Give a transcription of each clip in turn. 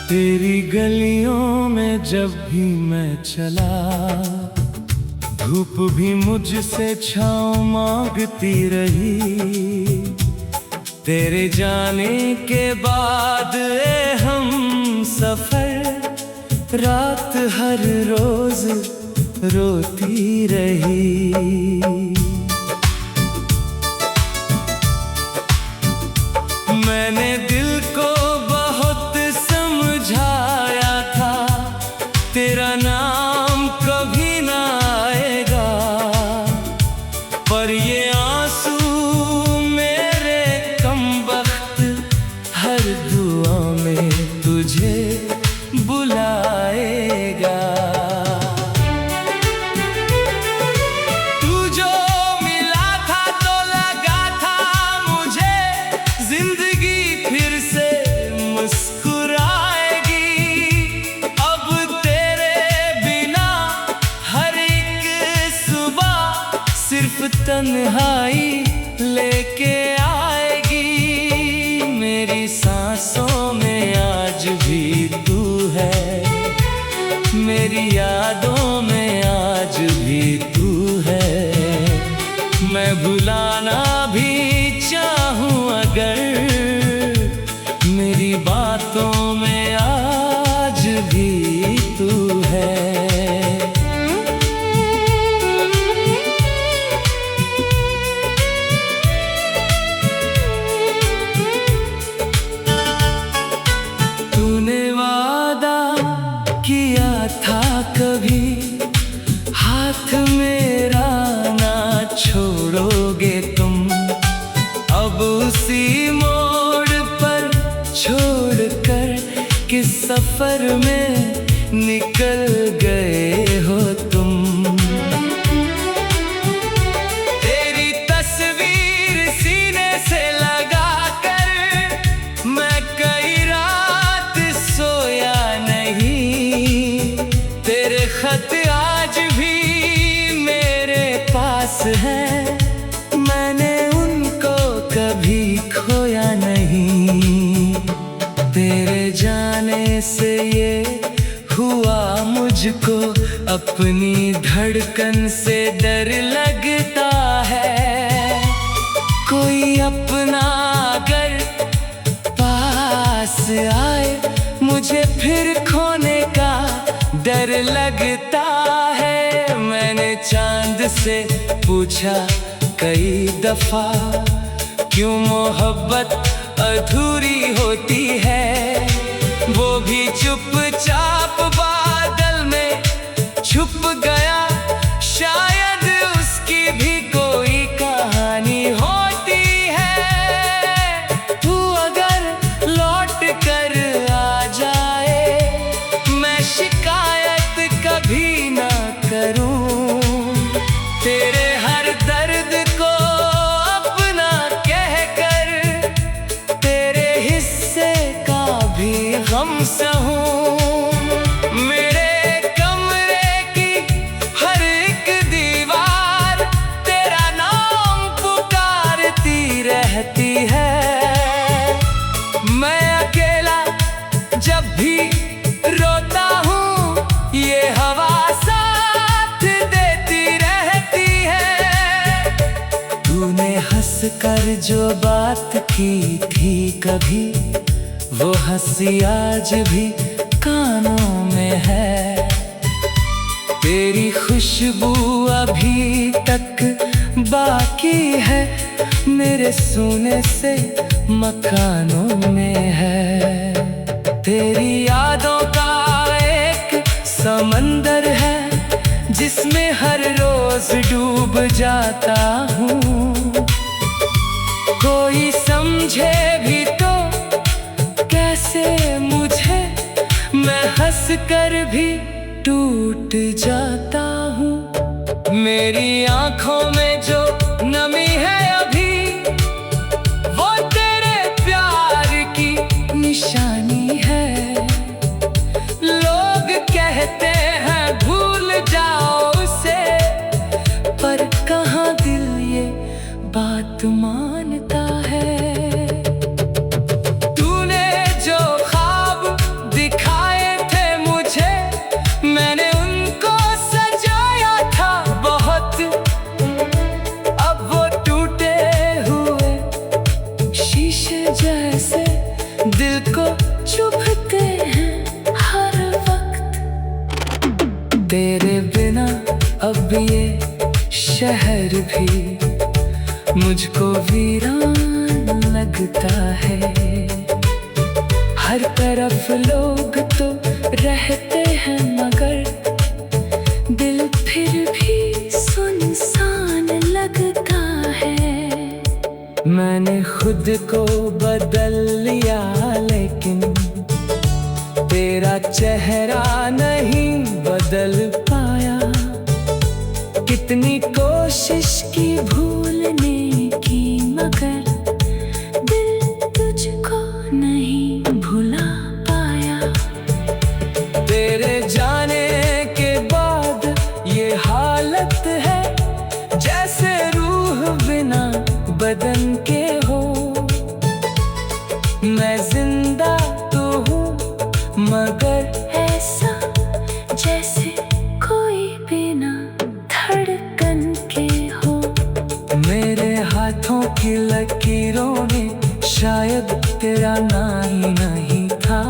तेरी गलियों में जब भी मैं चला, धूप भी मुझसे छाँव मांगती रही। तेरे जाने के बाद हम सफर रात हर रोज रोती रही। मैंने दिल को बहुत समझाया था, तेरा नाम कभी ना आएगा, पर ये आंसू मेरे कमबख्त हर दुआ में तुझे बुलाएगा। तू जो मिला था तो लगा था मुझे जिंदगी फिर से मुस्कुराएगी। अब तेरे बिना हर एक सुबह सिर्फ तन्हाई लेके आएगी। मेरी सांसों में आज भी तू है, मेरी यादों में आज भी तू है। मैं भुलाना भी चाहूं अगर, मेरी बातों में आज भी तू है। तूने वादा किया था कभी हाथ मेरा ना छोड़ोगे तुम, अब उसी मोड़ पर छोड़कर किस सफर में निकल गए हो तुम। तेरी तस्वीर सीने से लगा कर मैं कई रात सोया नहीं। तेरे खत आज भी मेरे पास है, मैंने उनको कभी खोया नहीं। तेरे जाने से ये हुआ मुझको अपनी धड़कन से डर लगता है। कोई अपना अगर पास आए मुझे फिर खोने का डर लगता है। मैंने चांद से पूछा कई दफा क्यों मोहब्बत अधूरी होती है, वो भी चुपचाप बादल में छुप गया। शायद उसकी भी कोई कहानी होती है। तू अगर लौट कर आ जाए मैं शिकायत कभी ना करूं। तेरे हर दर्द को अपना कहकर तेरे हिस्से का भी गम सहूं। मेरे कमरे की हर एक दीवार तेरा नाम पुकारती रहती है। मैं अकेला जब भी रोता हूँ ये हवा साथ देती रहती है। तूने हंस कर जो बात की थी कभी, वो हंसी आज भी कानों में है। तेरी खुशबू अभी तक बाकी है, मेरे सोने से मकानों में है। तेरी यादों का एक समंदर है जिसमें हर रोज डूब जाता हूँ। कोई समझे भी तो कैसे मुझे, मैं हंस कर भी टूट जाता हूँ। मेरी आंखों में जो नमी है अभी, वो तेरे प्यार की निशानी है। लोग कहते हैं भूल जाओ उसे, पर कहाँ दिल ये बात मानता है। तूने जो ख्वाब दिखा ये शहर भी मुझको वीरान लगता है। हर तरफ लोग तो रहते हैं मगर दिल फिर भी सुनसान लगता है। मैंने खुद को बदल लिया लेकिन तेरा चेहरा नहीं बदल पाया। कितनी कोशिश की भूलने की मगर दिल तुझको नहीं भुला पाया। तेरे जाने के बाद ये हालत है जैसे रूह बिना बदन के हो। मैं जिंदा तो हूँ मगर ऐसा जैसे कोई बिना धड़कन के हो। मेरे हाथों की लकीरों में शायद तेरा नाम नहीं था,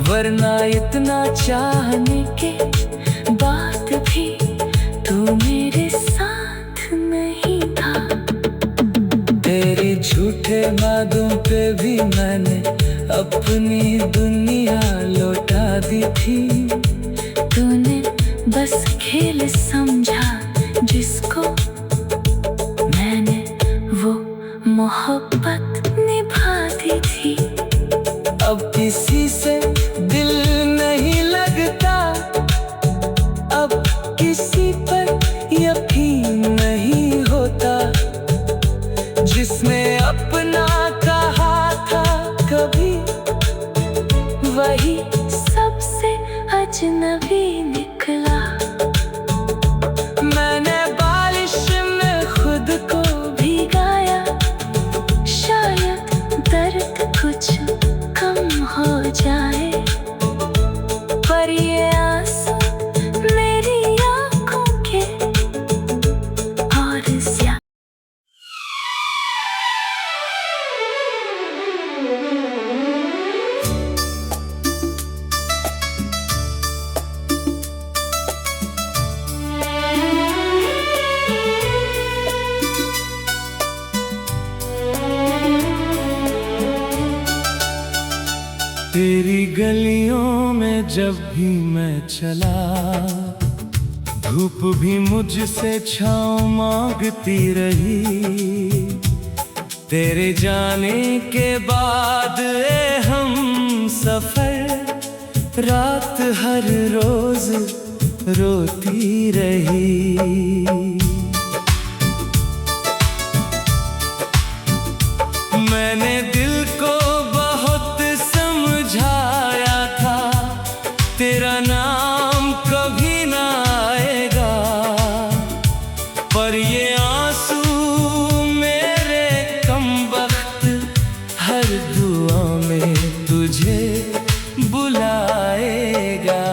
वरना इतना चाहने के बाद भी तू मेरे साथ नहीं था। तेरे झूठे वादों पे भी मैंने अपनी दुनिया लौटा दी थी। तूने बस खेल समझा जिसको मैंने वो मोहब्बत निभा दी थी। अब किसी से दिल नहीं लगता, अब किसी पर यकीन नहीं होता। जिसने अपना कहा था कभी वही सबसे अजनबी निकला। मैंने बारिश में खुद को भिगाया, शायद दर्द कुछ कम हो जाए। पर ये आंसू मेरी आंखों के और ज्यादा। तेरी गलियों में जब भी मैं चला, धूप भी मुझसे छाँव मांगती रही। तेरे जाने के बाद हम सफर रात हर रोज रोती रही। मैंने दिल को बहुत समझाया था, तेरा नाम कभी ना आएगा। पर ये आंसू मेरे कमबख्त हर दुआ में तुझे बुलाएगा।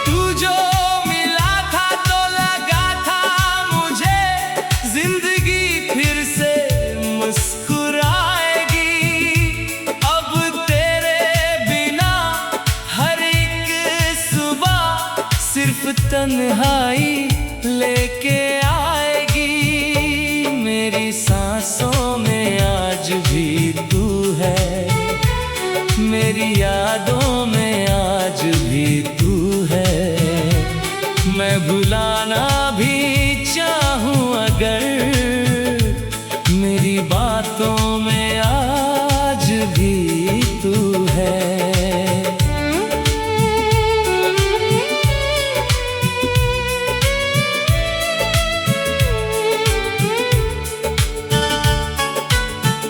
तू जो मिला था तो लगा था मुझे जिंदगी फिर से मुस्कुराएगी। अब तेरे बिना हर एक सुबह सिर्फ तन्हाई लेके आएगी। मेरी सांसों में आज भी तू है, मेरी यादों में आज भी तू है। मैं भुलाना भी चाहूँ अगर, मेरी बातों में आज भी तू है।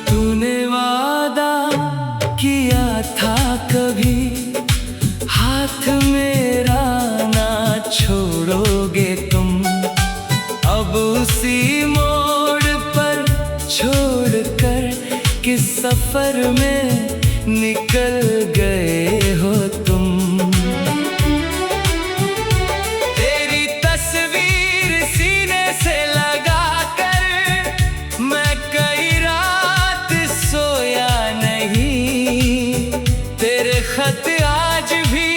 तूने वादा किया था कभी हाथ मेरा ना छोड़ोगे तुम। अब उसी मोड़ पर छोड़कर किस सफर में निकल गए हो तुम। तेरी तस्वीर सीने से लगा कर मैं कई रात सोया नहीं। तेरे खत आज भी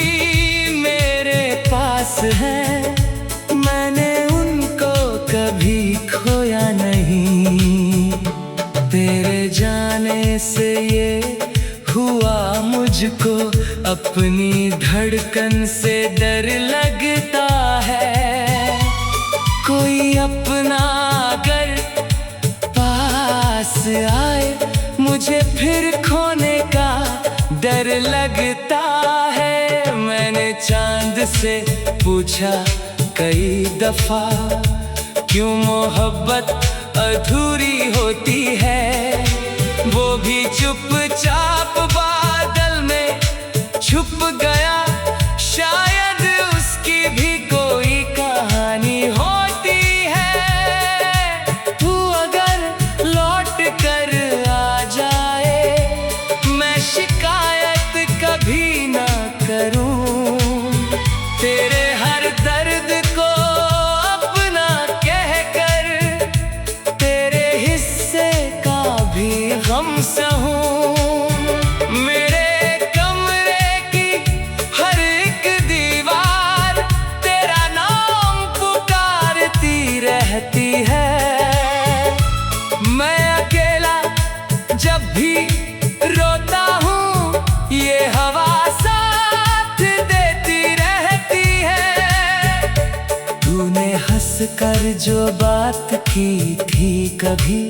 अपनी धड़कन से डर लगता है, कोई अपना अगर पास आए मुझे फिर खोने का डर लगता है। मैंने चांद से पूछा कई दफा, क्यों मोहब्बत अधूरी होती है, वो भी चुपचाप बादल में छुप गया। शायद उसकी भी कोई कहानी होती है, तू अगर लौट कर आ जाए मैं शिकायत कभी ना करूं। तेरे हर दर्द को अपना कहकर तेरे हिस्से का भी गम सहूं। मेरे कमरे की हर एक दीवार तेरा नाम पुकारती रहती है। मैं अकेला जब भी रोता हूँ ये हवा साथ देती रहती है। तूने हंस कर जो बात की थी कभी,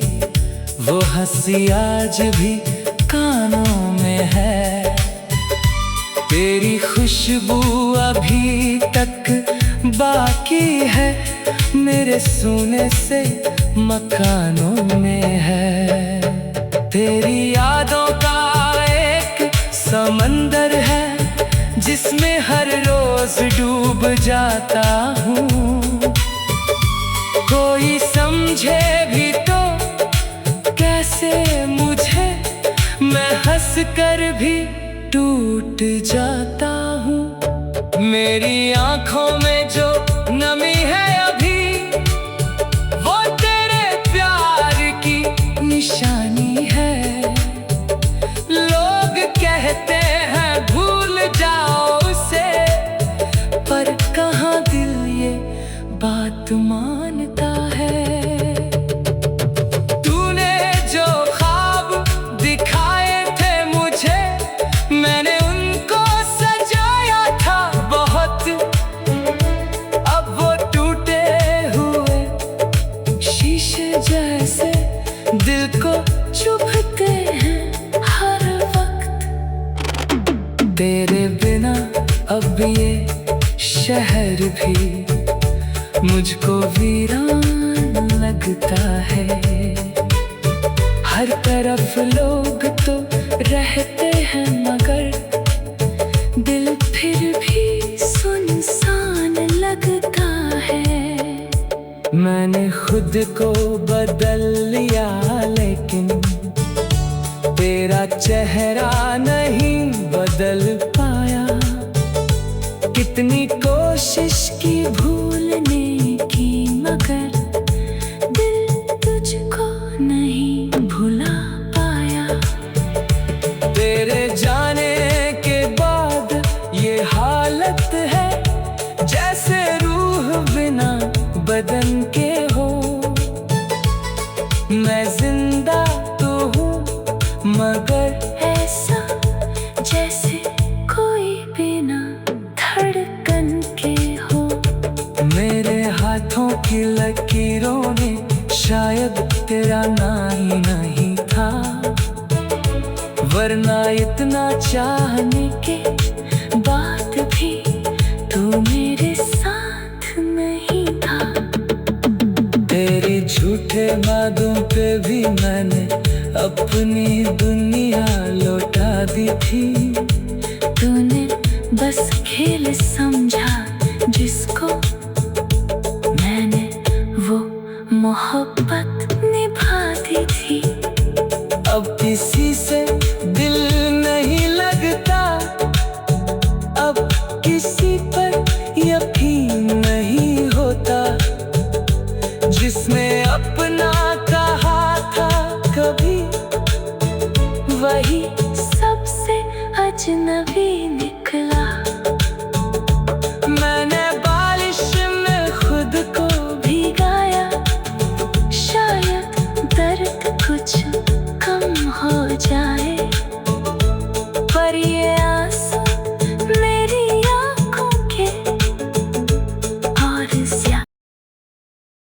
वो हंसी आज भी कानों में है। तेरी खुशबू अभी तक बाकी है, मेरे सोने से मकानों में है। तेरी यादों का एक समंदर है जिसमें हर रोज डूब जाता हूँ। कोई समझे भी तो कैसे मुझे, मैं हंस कर भी टूट जाता हूँ। मेरी आंखों में जो नमी है अभी, वो तेरे प्यार की निशानी है। लोग कहते हैं भूल जाओ उसे, पर कहाँ दिल ये बात मानता है। तूने जो ख्वाब दिखाए थे मुझे, मैंने उनको सजाया था बहुत। अब वो टूटे हुए शीशे जैसे दिल को चुभते हैं हर वक्त। तेरे बिना अब ये शहर भी मुझको वीरान लगता है। हर तरफ लोग तो रहते हैं मगर दिल फिर भी सुनसान लगता है। मैंने खुद को बदल लिया लेकिन तेरा चेहरा नहीं बदल पाया। कितनी कोशिश की भूलने की मगर दिल तुझको नहीं भुला पाया। तेरे जाने के बाद ये हालत है जैसे रूह बिना बदन के हो। मैं जिंदा तो हूँ मगर ऐसा जैसे कोई बिना धड़कन के हो। मेरे हाथों की लकीरों में शायद तेरा नाम नहीं था, वरना इतना चाहने के बाद भी तू मेरे साथ नहीं था। तेरे झूठे वादों पे भी मैंने अपनी दुनिया लौटा दी थी। तूने बस खेल समझा जिसको मैंने वो मोहब्बत